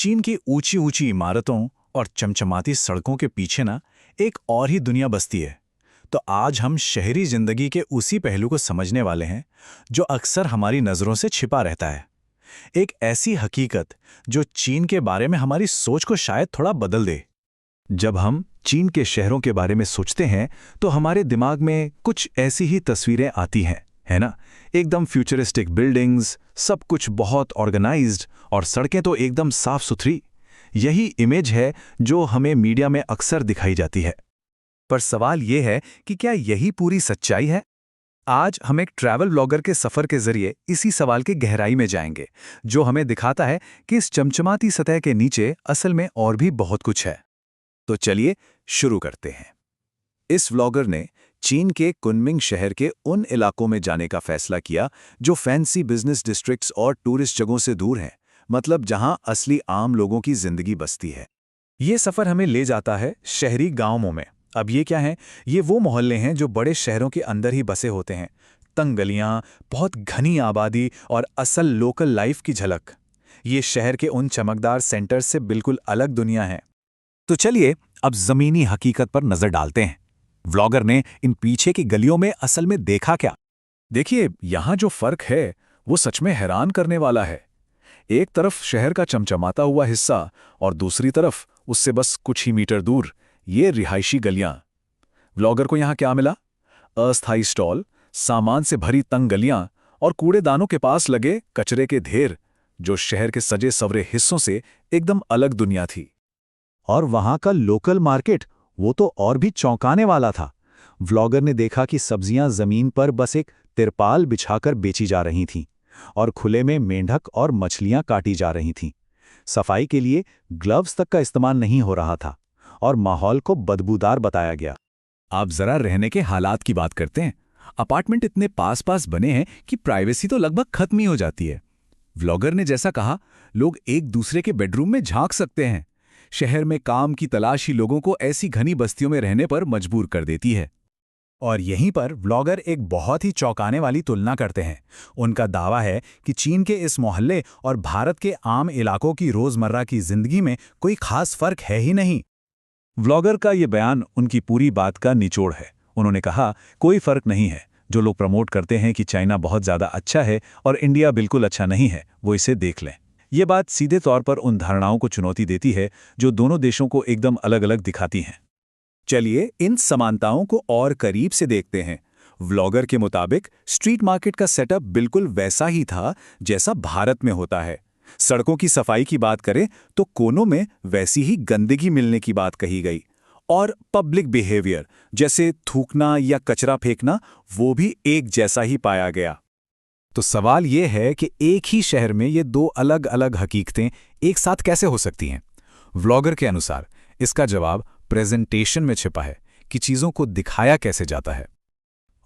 चीन की ऊंची ऊंची इमारतों और चमचमाती सड़कों के पीछे ना एक और ही दुनिया बसती है। तो आज हम शहरी जिंदगी के उसी पहलू को समझने वाले हैं जो अक्सर हमारी नज़रों से छिपा रहता है। एक ऐसी हकीकत जो चीन के बारे में हमारी सोच को शायद थोड़ा बदल दे। जब हम चीन के शहरों के बारे में सोचते हैं तो हमारे दिमाग में कुछ ऐसी ही तस्वीरें आती हैं, है ना? एकदम फ्यूचरिस्टिक बिल्डिंग्स, सब कुछ बहुत ऑर्गेनाइज्ड और सड़कें तो एकदम साफ सुथरी। यही इमेज है जो हमें मीडिया में अक्सर दिखाई जाती है। पर सवाल यह है कि क्या यही पूरी सच्चाई है? आज हम एक ट्रैवल ब्लॉगर के सफर के जरिए इसी सवाल की गहराई में जाएंगे, जो हमें दिखाता है कि इस चमचमाती सतह के नीचे असल में और भी बहुत कुछ है। तो चलिए शुरू करते हैं। इस व्लॉगर ने चीन के कुनमिंग शहर के उन इलाकों में जाने का फैसला किया जो फैंसी बिजनेस डिस्ट्रिक्ट्स और टूरिस्ट जगहों से दूर हैं, मतलब जहां असली आम लोगों की जिंदगी बसती है। ये सफर हमें ले जाता है शहरी गांवों में। अब ये क्या है? ये वो मोहल्ले हैं जो बड़े शहरों के अंदर ही बसे होते हैं। तंग गलियां, बहुत घनी आबादी और असल लोकल लाइफ की झलक। ये शहर के उन चमकदार सेंटर्स से बिल्कुल अलग दुनिया है। तो चलिए अब जमीनी हकीकत पर नजर डालते हैं। व्लॉगर ने इन पीछे की गलियों में असल में देखा क्या? देखिए, यहां जो फर्क है वो सच में हैरान करने वाला है। एक तरफ शहर का चमचमाता हुआ हिस्सा और दूसरी तरफ उससे बस कुछ ही मीटर दूर ये रिहायशी गलियां। व्लॉगर को यहां क्या मिला? अस्थायी स्टॉल, सामान से भरी तंग गलियां और कूड़ेदानों के पास लगे कचरे के ढेर, जो शहर के सजे सवरे हिस्सों से एकदम अलग दुनिया थी। और वहां का लोकल मार्केट, वो तो और भी चौंकाने वाला था। व्लॉगर ने देखा कि सब्जियां जमीन पर बस एक तिरपाल बिछाकर बेची जा रही थीं और खुले में मेंढक और मछलियां काटी जा रही थीं। सफाई के लिए ग्लव्स तक का इस्तेमाल नहीं हो रहा था और माहौल को बदबूदार बताया गया। आप जरा रहने के हालात की बात करते हैं। अपार्टमेंट इतने पास पास बने हैं कि प्राइवेसी तो लगभग खत्म ही हो जाती है। व्लॉगर ने जैसा कहा, लोग एक दूसरे के बेडरूम में झांक सकते हैं। शहर में काम की तलाश ही लोगों को ऐसी घनी बस्तियों में रहने पर मजबूर कर देती है। और यहीं पर व्लॉगर एक बहुत ही चौंकाने वाली तुलना करते हैं। उनका दावा है कि चीन के इस मोहल्ले और भारत के आम इलाकों की रोजमर्रा की जिंदगी में कोई खास फर्क है ही नहीं। व्लॉगर का ये बयान उनकी पूरी बात का निचोड़ है। उन्होंने कहा, कोई फर्क नहीं है। जो लोग प्रमोट करते हैं कि चाइना बहुत ज़्यादा अच्छा है और इंडिया बिल्कुल अच्छा नहीं है, वो इसे देख लें। ये बात सीधे तौर पर उन धारणाओं को चुनौती देती है जो दोनों देशों को एकदम अलग अलग दिखाती हैं। चलिए इन समानताओं को और करीब से देखते हैं। व्लॉगर के मुताबिक स्ट्रीट मार्केट का सेटअप बिल्कुल वैसा ही था जैसा भारत में होता है। सड़कों की सफाई की बात करें तो कोनों में वैसी ही गंदगी मिलने की बात कही गई, और पब्लिक बिहेवियर जैसे थूकना या कचरा फेंकना, वो भी एक जैसा ही पाया गया। तो सवाल यह है कि एक ही शहर में ये दो अलग अलग हकीकतें एक साथ कैसे हो सकती हैं? व्लॉगर के अनुसार इसका जवाब प्रेजेंटेशन में छिपा है कि चीज़ों को दिखाया कैसे जाता है।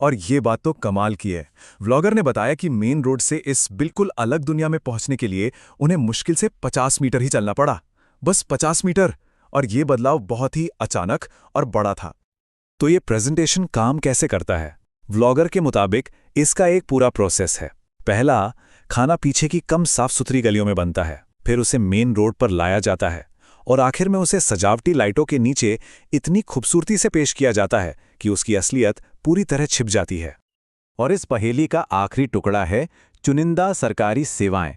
और ये बात तो कमाल की है। व्लॉगर ने बताया कि मेन रोड से इस बिल्कुल अलग दुनिया में पहुंचने के लिए उन्हें मुश्किल से 50 मीटर ही चलना पड़ा। बस 50 मीटर। और ये बदलाव बहुत ही अचानक और बड़ा था। तो ये प्रेजेंटेशन काम कैसे करता है? व्लॉगर के मुताबिक इसका एक पूरा प्रोसेस है। पहला, खाना पीछे की कम साफ सुथरी गलियों में बनता है, फिर उसे मेन रोड पर लाया जाता है और आखिर में उसे सजावटी लाइटों के नीचे इतनी खूबसूरती से पेश किया जाता है कि उसकी असलियत पूरी तरह छिप जाती है। और इस पहेली का आखिरी टुकड़ा है चुनिंदा सरकारी सेवाएं।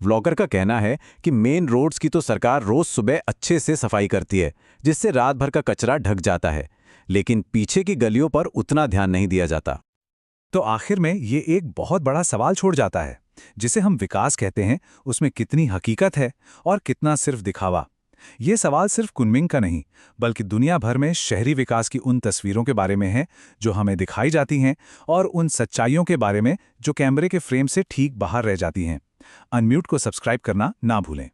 व्लॉगर का कहना है कि मेन रोड्स की तो सरकार रोज सुबह अच्छे से सफाई करती है, जिससे रात भर का कचरा ढक जाता है, लेकिन पीछे की गलियों पर उतना ध्यान नहीं दिया जाता। तो आखिर में ये एक बहुत बड़ा सवाल छोड़ जाता है, जिसे हम विकास कहते हैं, उसमें कितनी हकीकत है और कितना सिर्फ दिखावा। ये सवाल सिर्फ कुनमिंग का नहीं, बल्कि दुनिया भर में शहरी विकास की उन तस्वीरों के बारे में है जो हमें दिखाई जाती हैं, और उन सच्चाइयों के बारे में जो कैमरे के फ्रेम से ठीक बाहर रह जाती हैं। अनम्यूट को सब्सक्राइब करना ना भूलें।